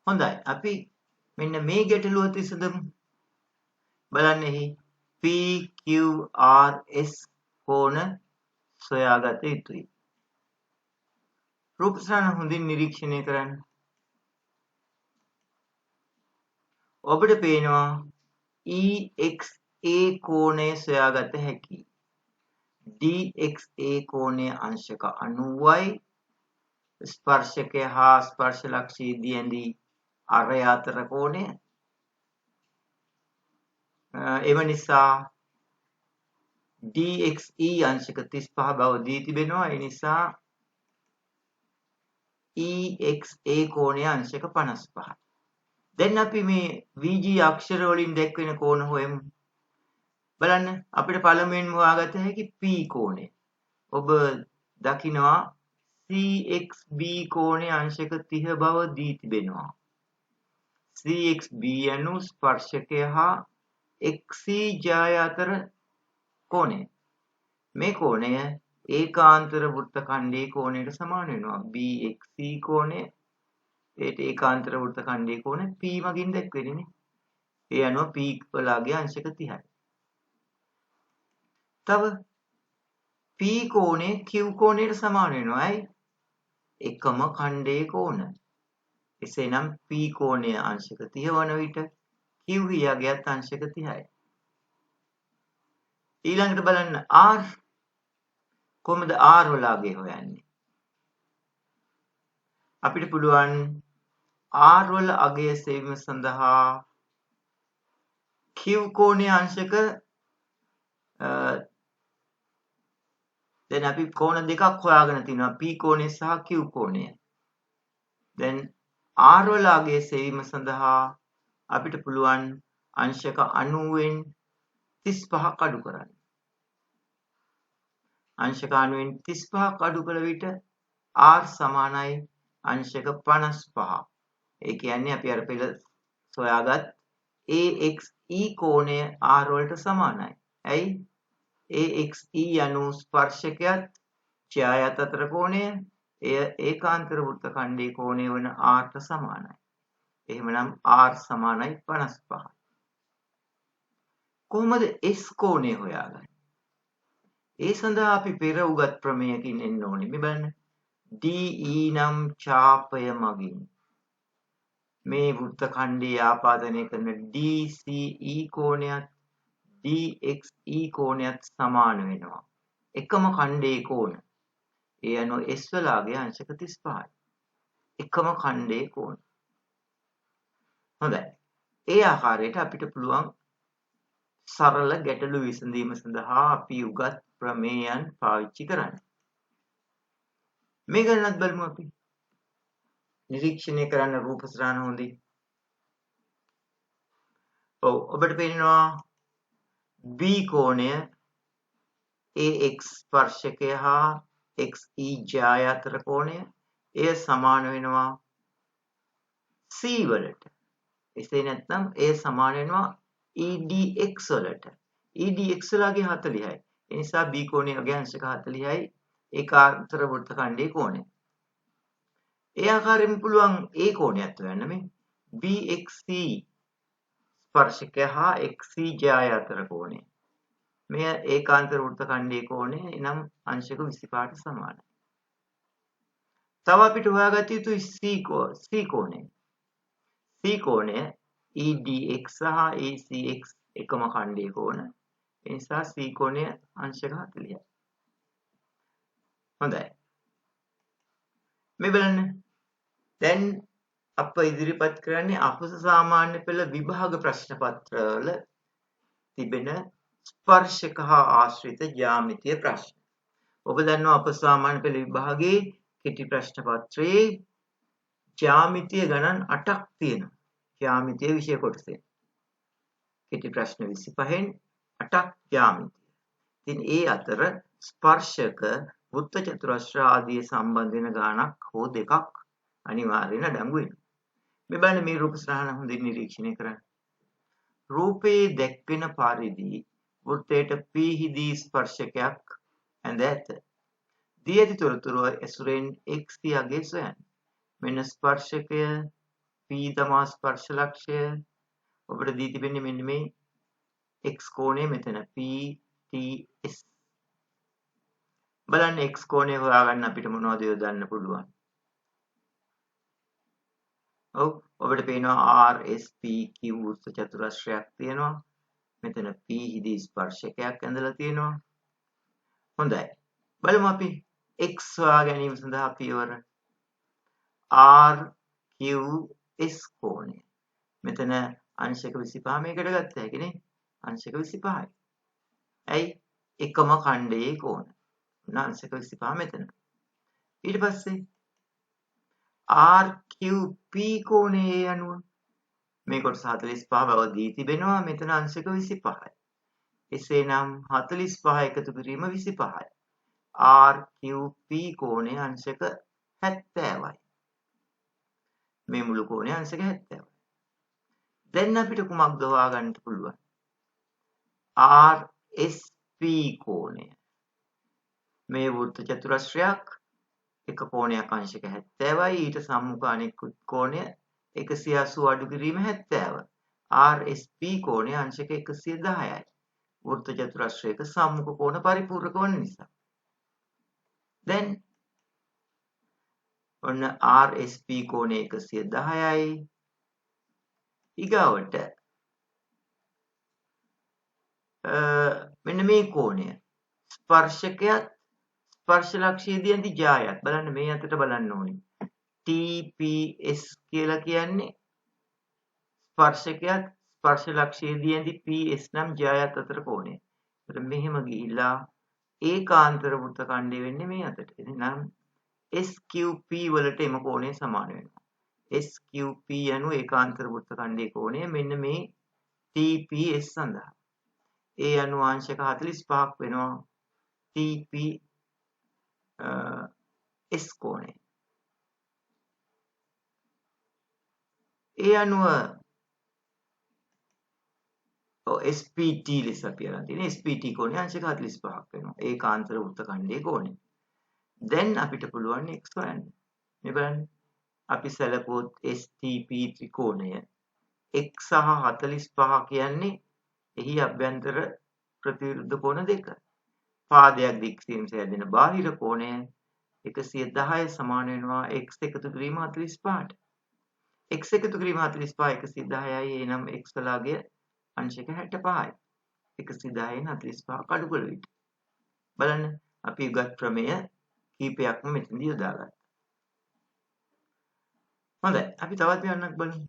හොඳයි. අපි මෙන්න මේ ගැටලුව විසඳමු. බලන්න එහි PQRS කෝණ සොයාගත යුතුයි. රූපසාන හොඳින් නිරීක්ෂණය කරන්න. ඔබට පේනවා EXA කෝණය සොයාගත හැකියි. DXA කෝණය අංශක 90යි. ස්පර්ශකය හා ස්පර්ශලක්ෂී දියැඳි අරය අතර කෝණය. එම නිසා DXE අංශක 35 බව දී තිබෙනවා. ඒ නිසා EXA කෝණය අංශක 55. දැන් අපි මේ VG අක්ෂර වලින් දැක්වෙන කෝණ හොයමු. බලන්න අපිට පළමුවෙන්ම හොයාගත හැකි P කෝණය. ඔබ දකිනවා CXB කෝණය අංශක 30 බව දී තිබෙනවා. CXB යනු ස්පර්ශකය හා XCJ අතර කෝණය. මේ කෝණය ඒකාන්තර වෘත්ත ඛණ්ඩයේ කෝණයට සමාන වෙනවා. BXC කෝණය ඒට ඒකාන්තර වෘත්ත ඛණ්ඩයේ කෝණ P මගින් දැක්වෙන්නේ. ඒ අනුව P වලගේ අංශක 30යි. තව P කෝණය Q කෝණයට සමාන වෙනවා. ඇයි? එකම ඛණ්ඩයේ කෝණ. එසේනම් P කෝණය අංශක 30 වන විට Q ඊයගේත් අංශක 30යි. ඊළඟට බලන්න R කොහොමද R වලගේ හොයන්නේ? අපිට පුළුවන් R වල අගය සෙවීම සඳහා Q කෝණයේ අංශක දැන් අපි කෝණ දෙකක් හොයාගෙන තිනවා P කෝණය සහ Q කෝණය. දැන් R වල අගය සෙවීම සඳහා අපිට පුළුවන් අංශක 90න් 35ක් අඩු කරන්න. අංශක 90න් 35ක් අඩු කළ විට R සමානයි අංශක 55. ඒ කියන්නේ අපි අර පෙළ සොයාගත් AXE කෝණය R වලට සමානයි. ඇයි? AXE යනු ස්පර්ශකයත් ඡායත් අතර කෝණය. එය ඒකාන්තර වෘත්ත ඛණ්ඩයේ කෝණය වන R ට සමානයි. එහෙමනම් R සමානයි 55. කොහොමද S කෝණය හොයාගන්නේ? ඒ සඳහා අපි පෙර උගත් ප්‍රමේයකින් එන්න ඕනේ. මේ බලන්න. DE නම් ඡාපය මගින් මේ වෘත්ත ඛණ්ඩයේ ආපාදනය කරන DCE කෝණයත් DXE කෝණයත් සමාන වෙනවා. එකම ඛණ්ඩයේ කෝණ. ඒ අනුව S වලගේ අංශක 35යි. එකම ඛණ්ඩයේ කෝණ. හොඳයි. ඒ ආකාරයට අපිට පුළුවන් සරල ගැටලු විසඳීම සඳහා අපි උගත් ප්‍රමේයයන් පාවිච්චි කරන්න. මේ ගණනත් බලමු අපි. නිරීක්ෂණය කරන්න රූප සටහන හොඳින්. ඔව් ඔබට පේනවා B කෝණය AX ස්පර්ශකය හා XEJ අතර කෝණය එය සමාන වෙනවා C වලට. එසේ නැත්නම් එය සමාන වෙනවා EDX වලට. EDX වලගේ 40යි. ඒ නිසා B කෝණයේ අංශක 40යි ඒකාන්තර වෘත්ත ඛණ්ඩයේ කෝණය. ඒ ආකාරයෙන් පුළුවන් A කෝණයත් හොයන්න මේ BXC ස්පර්ශකය හා XCJ අතර කෝණය. මෙය ඒකාන්තර වෘත්ත ඛණ්ඩයේ කෝණය එනම් අංශක 25ට සමානයි. තව අපිට හොයාගත යුතුයි C කෝණය. C කෝණය EDX සහ ACX එකම ඛණ්ඩයේ කෝණ. ඒ නිසා C කෝණය අංශක 40යි. හොඳයි. මේ බලන්න. දැන් අප ඉදිරිපත් කරන්නේ අපස සාමාන්‍ය පෙළ විභාග ප්‍රශ්න පත්‍රවල තිබෙන ස්පර්ශක හා ආශ්‍රිත ජ්‍යාමිතිය ප්‍රශ්න. ඔබ දන්නවා අප සාමාන්‍ය පෙළ විභාගයේ කෙටි ප්‍රශ්න පත්‍රයේ ජ්‍යාමිතිය ගණන් 8ක් තියෙනවා. ජ්‍යාමිතිය විෂය කොටසේ. කෙටි ප්‍රශ්න 25න් 8ක් ජ්‍යාමිතිය. ඉතින් ඒ අතර ස්පර්ශක වෘත්ත චතුරස්‍ර ආදී සම්බන්ධ වෙන ගානක් හෝ දෙකක් අනිවාර්යෙන් අඩංගු වෙනවා. මේ බලන්න මේ රූප සටහන හොඳින් නිරීක්ෂණය කරන්න. රූපයේ දැක්වෙන පරිදි වෘත්තයට P හිදී ස්පර්ශකයක් ඇඳ ඇත. දී ඇති තොරතුරු ඇසුරෙන් X යගේ සොයන්න. මෙන්න ස්පර්ශකය P තමා ස්පර්ශ ලක්ෂය. ඔබට දී තිබෙන්නේ මෙන්න මේ x කෝණය මෙතන PTS. බලන්න x කෝණය හොයාගන්න අපිට මොනවද යොදන්න පුළුවන්? ඔව් ඔබට පේනවා RSPQ වෘත්ත චතුරස්‍රයක් තියෙනවා. මෙතන P හිදී ස්පර්ශකයක් ඇඳලා තියෙනවා. හොඳයි. බලමු අපි x හොයා ගැනීම සඳහා පියවර RQS කෝණය. මෙතන අංශක 25 මේකට ගත්ත හැකි නේ? අංශක 25යි. ඇයි? එකම ඛණ්ඩයේ කෝණ. අංශක 25 මෙතන. ඊට පස්සේ RQP කෝණයේ අනුව මේ කොටස 45 බව දී තිබෙනවා. මෙතන අංශක 25යි. එසේනම් 45 එකතු කිරීම 25යි. RQP කෝණය අංශක 70යි. මේ මුළු කෝණය අංශක 70යි. දැන් අපිට කුමක්ද හොයාගන්න පුළුවන්? RSP කෝණය. මේ වෘත්ත චතුරස්‍රයක් එක කෝණයක් අංශක 70යි. ඊට සම්මුඛ අනෙකුත් කෝණය 180 අඩු කිරීම 70. RSP කෝණය අංශක 110යි. වෘත්ත චතුරස්‍රයක සම්මුඛ කෝණ පරිපූර්ණක වන නිසා. දැන් ඔන්න RSP කෝණය 110යි. ඊගාවට මෙන්න මේ කෝණය ස්පර්ශකයත් ස්පර්ශ ලක්ෂයේදී ඇති ජායත් බලන්න මේ අතට බලන්න ඕනේ. TPS කියලා කියන්නේ ස්පර්ශකයත් ස්පර්ශ ලක්ෂයේදී ඇති PS නම් ජායත් අතර කෝණය. ඒතර මෙහෙම ගිහිල්ලා ඒකාන්තර වෘත්ත ඛණ්ඩය වෙන්නේ මේ අතට. එහෙනම් SQP වලට එම කෝණය සමාන වෙනවා. SQP යනු ඒකාන්තර වෘත්ත ඛණ්ඩයේ කෝණය මෙන්න මේ TPS සඳහා. ඒ අනුව අංශක 45ක් වෙනවා TPS කෝණය. ඒ අනුව SPT ලෙස අපි අරන් තියෙන SPT කෝණය අංශක 45ක් වෙනවා. ඒකාන්තර වෘත්ත ඛණ්ඩයේ කෝණය. දැන් අපිට පුළුවන් x හොයන්න. මේ බලන්න. අපි සැලකුවොත් STP ත්‍රිකෝණය x සහ 45 කියන්නේ එහි අභ්‍යන්තර ප්‍රතිවිරුද්ධ කෝණ දෙක. පාදයක් දික්සීම සෑදෙන බාහිර කෝණය 110 සමාන වෙනවා x එකතු කිරීම 45ට. x එකතු කිරීම 45 110යි. එනම් x වලාගේ අංශක 65යි. 110න් 45 කඩු කළ විට. බලන්න අපි උගත් ප්‍රමේය කීපයක්ම මෙතනදී යොදාගත්තා. හොඳයි. අපි තවත් මෙන්නක් බලමු.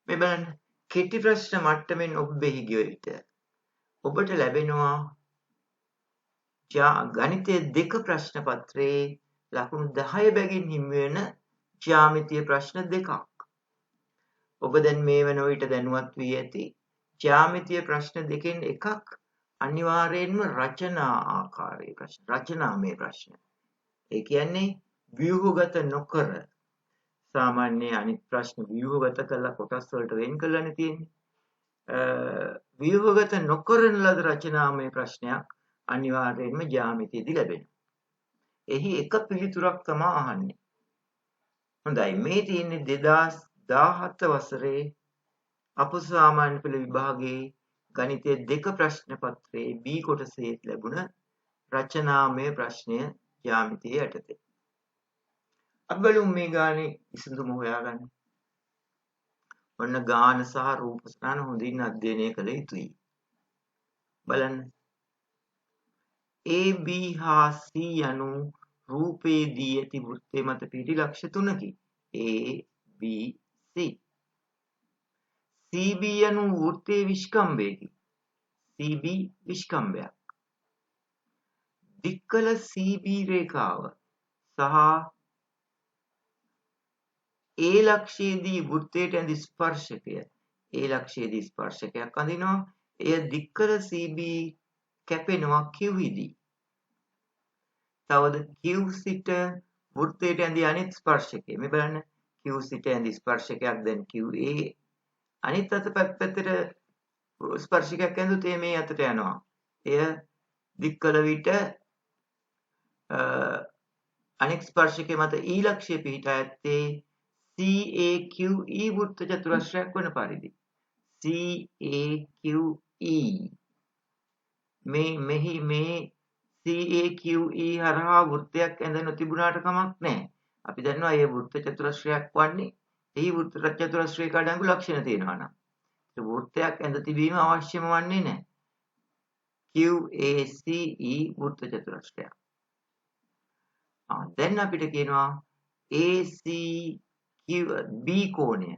මේ බලන්න කෙටි ප්‍රශ්න මට්ටමින් ඔබ බෙහි ගිය විට ඔබට ලැබෙනවා ගණිතයේ දෙක ප්‍රශ්න පත්‍රයේ ලකුණු 10 බැගින් හිමි වෙන ජ්‍යාමිතීය ප්‍රශ්න දෙකක්. ඔබ දැන් මේ වෙන විට දැනුවත් වී ඇති ජ්‍යාමිතීය ප්‍රශ්න දෙකෙන් එකක් අනිවාර්යයෙන්ම රචනා ආකාරයේ ප්‍රශ්න. රචනාමය ප්‍රශ්න. ඒ කියන්නේ ව්‍යුහගත නොකර සාමාන්‍ය අනිත් ප්‍රශ්න ව්‍යුහගත කරලා කොටස් වලට වෙන් කරලානේ තියෙන්නේ. ව්‍යුහගත නොකරන ලද රචනාමය ප්‍රශ්නයක් අනිවාර්යයෙන්ම ජ්‍යාමිතියේදී ලැබෙනවා. එහි එක පිළිතුරක් තමයි අහන්නේ. හොඳයි මේ තියෙන්නේ 2017 වසරේ අපසාමාන්‍ය පෙළ විභාගයේ ගණිතයේ දෙක ප්‍රශ්න පත්‍රයේ B කොටසේ ලැබුණ රචනාමය ප්‍රශ්නය ජ්‍යාමිතිය යටතේ. අපි බලමු මේ ගානේ විසඳුම හොයාගන්න. ඔන්න ගාන සහ රූප සටහන හොඳින් අධ්‍යයනය කළ යුතුයි. බලන්න. AB හා C යනු රූපයේදී ඇති වෘත්තය මත පිහිටි ලක්ෂ තුනකි. A B C. CB යනු වෘත්තයේ විස්කම්භයකි. CB විස්කම්භයක්. දික්කල CB රේඛාව සහ A ලක්ෂයේදී වෘත්තයට ඇඳි ස්පර්ශකය A ලක්ෂයේදී ස්පර්ශකයක් අඳිනවා. එය දික්කල CB කැපෙනවා Q හිදී. තවද Q සිට වෘත්තයට ඇඳි අනිත් ස්පර්ශකය. මේ බලන්න Q සිට ඇඳි ස්පර්ශකයක් දැන් QA අනිත් අත පැත්තට ස්පර්ශකයක් ඇඳුත් මේ අතට යනවා. එය දික්කල විට අනෙක් ස්පර්ශකයේ මත E ලක්ෂය පිහිටා ඇත්තේ C CAQE වෘත්ත චතුරස්‍රයක් වන පරිදි CAQE මේ CAQE හරහා වෘත්තයක් ඇඳ නොතිබුණාට කමක් නැහැ. අපි දන්නවා මේ වෘත්ත චතුරස්‍රයක් වන්නේ එහි වෘත්ත චතුරස්‍රයක අඩංගු ලක්ෂණ තියෙනවා නම් වෘත්තයක් ඇඳ තිබීම අවශ්‍යම වන්නේ නැහැ. QACE වෘත්ත චතුරස්‍රයක්. දැන් අපිට කියනවා ACB කෝණය.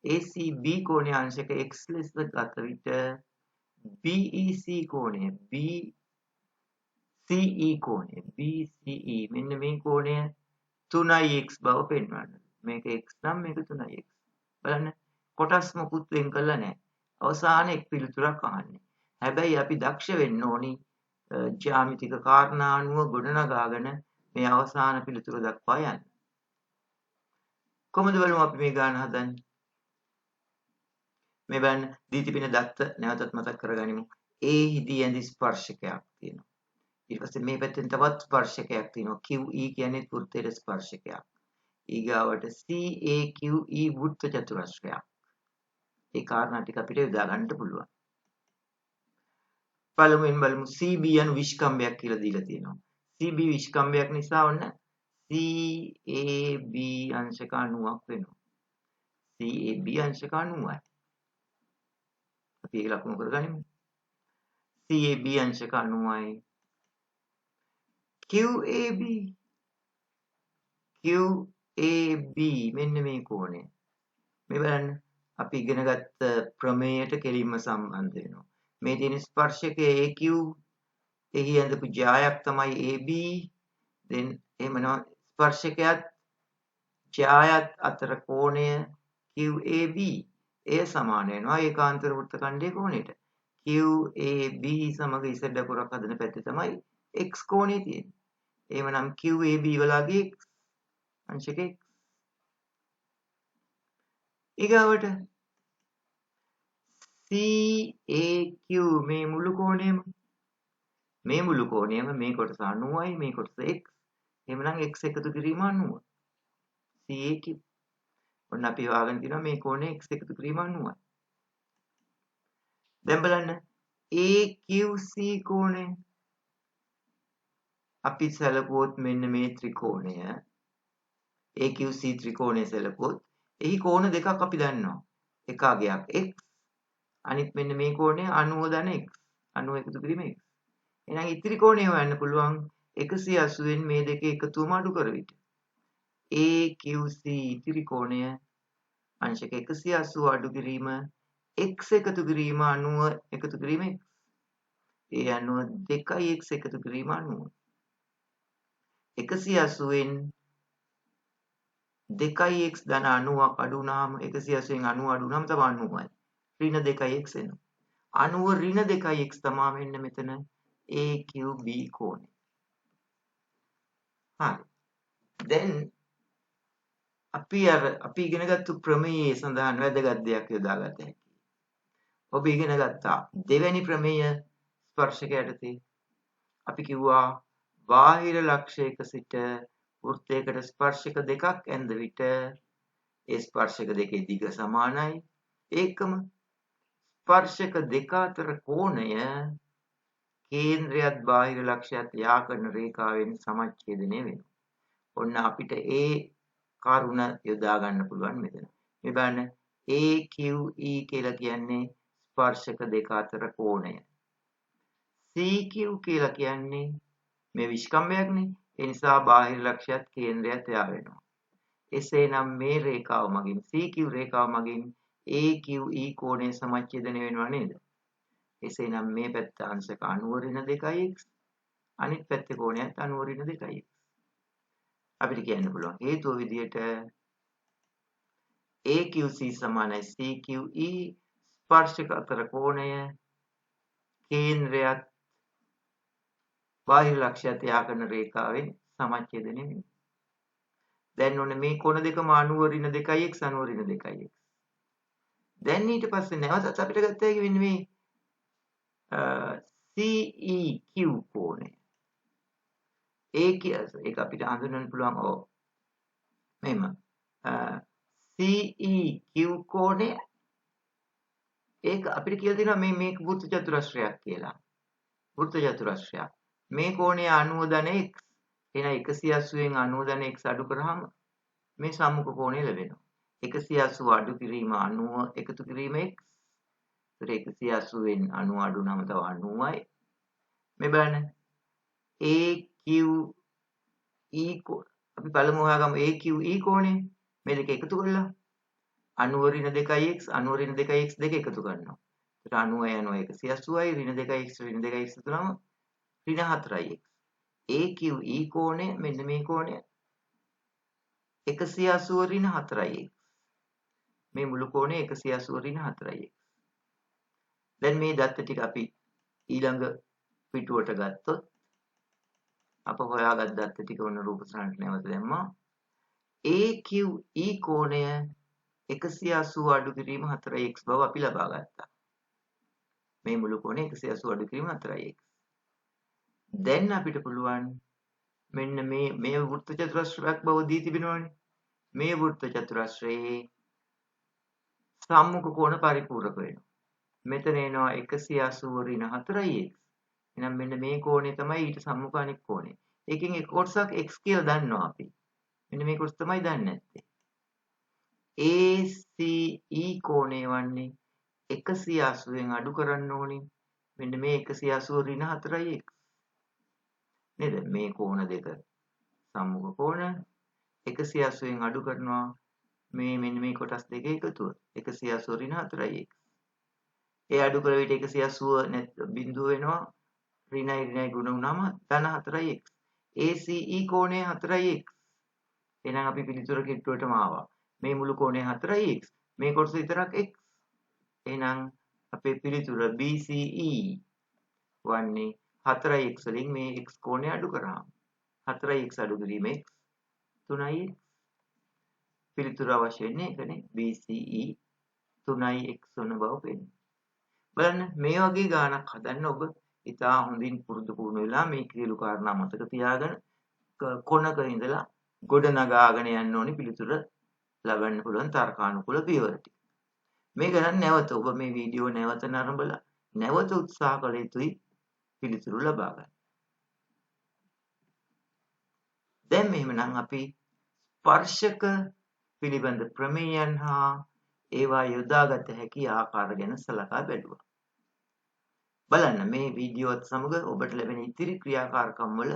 ACB කෝණය අංශක x ලෙස ගත විට BEC කෝණය BCE කෝණය BCE මෙන්න මේ කෝණය 3x බව පෙන්වන්න. මේක x නම් මේක 3x. බලන්න කොටස් මොකුත් වෙන් කළා නැහැ. අවසාන එක් පිළිතුරක් අහන්නේ. හැබැයි අපි දක්ෂ වෙන්න ඕනි ජ්‍යාමිතික කාරණා අනුව ගොඩනගාගෙන මේ අවසාන පිළිතුර දක්වා යන්න. කොහොමද බලමු අපි මේ ගාන හදන්නේ? මේ බලන්න දීතිපින දත්ත නැවතත් මතක් කරගනිමු. A හිදී ඇඳි ස්පර්ශකයක් තියෙනවා. ඊට පස්සේ මේ පැත්තෙන් තවත් ස්පර්ශකයක් තියෙනවා. QE කියන්නේ වෘත්තයේ ස්පර්ශකයක්. ඊගාවට CAQE වෘත්ත චතුරස්‍රයක්. ඒ කාරණා ටික අපිට යොදා ගන්න පුළුවන්. පළමුවෙන් බලමු CB යන විස්කම්බයක් කියලා දීලා තියෙනවා. CB විස්කම්බයක් නිසා ඔන්න CAB අංශක 90ක් වෙනවා. CAB අංශක 90යි. අපි ඒක ලකුණු කරගනිමු. CAB අංශක 90යි. QAB මෙන්න මේ කෝණය. මේ බලන්න අපි ඉගෙනගත්ත ප්‍රමේයයට කෙලින්ම සම්බන්ධ වෙනවා. මේ තියෙන ස්පර්ශකයේ AQ එහි ඇඳපු ජායක් තමයි AB. then එහෙමනම් ස්පර්ශකයත් ජායත් අතර කෝණය QAB එය සමාන වෙනවා ඒකාන්තර වෘත්ත ඛණ්ඩයේ කෝණයට. QAB සමග Z අකුරක් හදන පැත්තේ තමයි x කෝණය තියෙන්නේ. එහෙමනම් QAB වලගේ x අංශක x. ඊගාවට CAQ මේ මුළු කෝණයම මේ කොටස 90යි මේ කොටස x. එහෙමනම් x එකතු කිරීම 90. CAQ. ඔන්න අපි හොයාගෙන තියෙනවා මේ කෝණය x එකතු කිරීම 90යි. දැන් බලන්න AQC කෝණය අපි සැලකුවොත් මෙන්න මේ ත්‍රිකෝණය AQC ත්‍රිකෝණය සැලකුවොත් එහි කෝණ දෙකක් අපි දන්නවා. එක අගයක් x අනිත් මෙන්න මේ කෝණය 90 ධන x 90 එකතු කිරීම x. එහෙනම් ඉතිරි කෝණය හොයන්න පුළුවන් 180 න් මේ දෙකේ එකතුවම අඩු කර විට AQC ඉතිරි කෝණය අංශක 180 අඩු කිරීම x එකතු කිරීම 90 එකතු කිරීම x. ඒ අනුව 2x එකතු කිරීම 90. 180 න් 2x ධන 90ක් අඩු වුණාම 180 න් 90 අඩු වුණාම තමයි 90යි. ඍණ 2x එනවා. 90 ඍණ 2x තමයි මෙන්න මෙතන AQB කෝණය. හරි. දැන් අපි ඉගෙනගත්තු ප්‍රමේයයේ සඳහන් වැදගත් දෙයක් යොදාගත හැකියි. ඔබ ඉගෙන ගත්තා දෙවැනි ප්‍රමේය ස්පර්ශක යටතේ අපි කිව්වා බාහිර ලක්ෂයක සිට වෘත්තයකට ස්පර්ශක දෙකක් ඇඳ විට ඒ ස්පර්ශක දෙකේ දිග සමානයි. ඒකම ස්පර්ශක දෙක අතර කෝණය කේන්ද්‍රයත් බාහිර ලක්ෂයත් යා කරන රේඛාවෙන් සමච්ඡේදනය වෙනවා. ඔන්න අපිට ඒ කරුණ යොදා ගන්න පුළුවන් මෙතන. මේ බලන්න AQE කියලා කියන්නේ ස්පර්ශක දෙක අතර කෝණය. CQ කියලා කියන්නේ මේ විස්කම්භයක්නේ. ඒ නිසා බාහිර ලක්ෂයත් කේන්ද්‍රයත් යා වෙනවා. එසේනම් මේ රේඛාව මගින් CQ රේඛාව මගින් AQE කෝණය සමච්ඡේදනය වෙනවා නේද? එසේනම් මේ පැත්ත අංශක 90 ඍණ 2x අනිත් පැත්තේ කෝණයත් 90 ඍණ 2x. අපිට කියන්න පුළුවන් හේතුව විදියට AQC සමානයි CQE ස්පර්ශක අතර කෝණය කේන්ද්‍රයත් බාහිර ලක්ෂයත් යා කරන රේඛාවෙන් සමච්ඡේදනය වෙනවා. දැන් ඔන්න මේ කෝණ දෙකම 90 ඍණ 2x 90 ඍණ 2x. දැන් ඊට පස්සේ නැවතත් අපිට ගත්ත හැකි වෙන්නේ මේ CEQ කෝණය. ඒක අපිට හඳුන්වන්න පුළුවන් මෙහෙම CEQ කෝණය ඒක අපිට කියලා දෙනවා මේක වෘත්ත චතුරස්‍රයක් කියලා. වෘත්ත චතුරස්‍රයක්. මේ කෝණය 90 ධන x. එහෙනම් 180න් 90 ධන x අඩු කරාම මේ සම්මුඛ කෝණය ලැබෙනවා. 180 අඩු කිරීම 90 එකතු කිරීම x. ඒතර 180න් 90 අඩු නම් තව 90යි. මේ බලන්න. AQE අපි පළමු හොයාගමු AQE කෝණය. මේ දෙක එකතු කරලා 90 ඍණ 2x 90 ඍණ 2x දෙක එකතු කරනවා. ඒතර 90 යනවා 180යි ඍණ 2x ඍණ 2x තුනම ඍණ 4යි. AQE කෝණය මෙන්න මේ කෝණය 180 ඍණ 4යි. මේ මුළු කෝණය 180 ඍණ 4යි. දැන් මේ දත්ත ටික අපි ඊළඟ පිටුවට ගත්තොත් අප හොයාගත් දත්ත ටික වුණ රූප සටහනට නැවත දැම්මා. AQE කෝණය 180 අඩු කිරීම 4x බව අපි ලබා ගත්තා. මේ මුළු කෝණය 180 අඩු කිරීම 4x. දැන් අපිට පුළුවන් මෙන්න මේ වෘත්ත චතුරස්‍රයක් බව දී තිබෙනවනේ. මේ වෘත්ත චතුරස්‍රයේ සම්මුඛ කෝණ පරිපූර්ණක වෙනවා. මෙතන එනවා 180 ඍණ 4x. එහෙනම් මෙන්න මේ කෝණය තමයි ඊට සම්මුඛ අනික් කෝණය. ඒකෙන් එක කොටසක් x කියලා දන්නවා අපි. මෙන්න මේ කොටස තමයි දන්නේ නැත්තේ. ACE කෝණය වන්නේ 180න් අඩු කරන්න ඕනේ. මෙන්න මේ 180 ඍණ 4x. නේද? මේ කෝණ දෙක සම්මුඛ කෝණ 180න් අඩු කරනවා. මෙන්න මේ කොටස් දෙක එකතුව 180 ඍණ 4x. ඒ අඩු කළ විට 180 බිඳුව වෙනවා. ඍණයි ගුණ වුණාම ධන 4x. ACE කෝණය 4x. එහෙනම් අපි පිළිතුර කිට්ටුවටම ආවා. මේ මුළු කෝණය 4x. මේ කොටස විතරක් x. එහෙනම් අපේ පිළිතුර BCE වන්නේ 4x වලින් මේ x කෝණය අඩු කරාම 4x අඩු කිරීම x 3x. පිළිතුර අවශ්‍ය වෙන්නේ ඒකනේ. BCE 3x වන බව පෙන්නනවා. බලන්න මේ වගේ ගානක් හදන්න ඔබ ඉතා හොඳින් පුරුදු පුහුණු වෙලා මේ කියලා කාරණා මතක තියාගෙන කොනක ඉඳලා ගොඩ නගාගෙන යන්න ඕනි පිළිතුර ලබන්න පුළුවන් තර්කානුකූල පියවර ටික. මේක නම් නැවත ඔබ මේ වීඩියෝ නැවත නරඹලා නැවත උත්සාහ කළ යුතුයි පිළිතුරු ලබා ගන්න. දැන් මෙහෙමනම් අපි ස්පර්ශක පිළිබඳ ප්‍රමේයයන් හා ඒවා යොදාගත හැකි ආකාර ගැන සලකා බැලුවා. බලන්න මේ වීඩියෝත් සමග ඔබට ලැබෙන ඉතිරි ක්‍රියාකාරකම් වල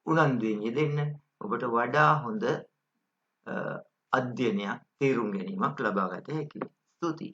උනන්දුවෙන් යෙදෙන්න ඔබට වඩා හොඳ අධ්‍යයනයක් තේරුම් ගැනීමක් ලබා ගත හැකියි. ස්තුතියි.